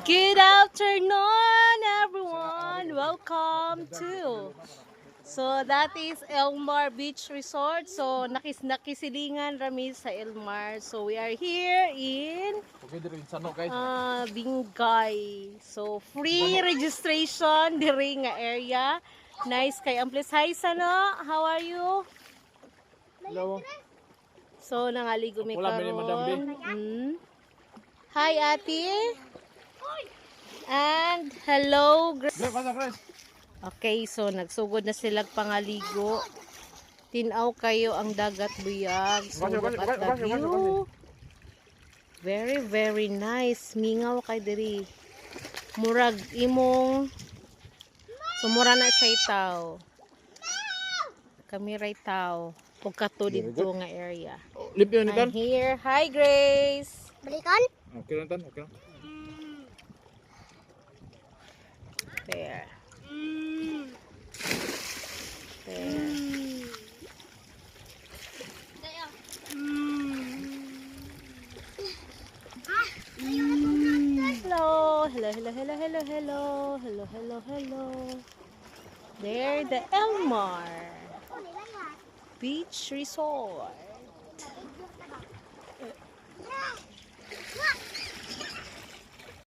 Good afternoon, everyone. Welcome to. So that is Elmar Beach Resort. So nakisilingan rami sa Elmar. So we are here in Bingay. So free registration diri nga area. Nice kay ang place. Hi Sano, how are you? Hello. So nangaligo mi Wala ba ni Madam B? karon. Hi Ate. And hello. Okay, so nagsugod na sila pangaligo. Tinaw kayo ang dagat buyag. So look at the view. Very, very nice. Mingaw kay diri. Murag imong. So mura na siya itaw. Kami ray taw. Pagkato dito nga area. Limpyo ni I'm here. Hi Grace. Balikan? Okay lang tan, okay. There. There. Hello, hello, hello, hello, hello, hello, hello, hello, hello. There, the Elmar Beach Resort.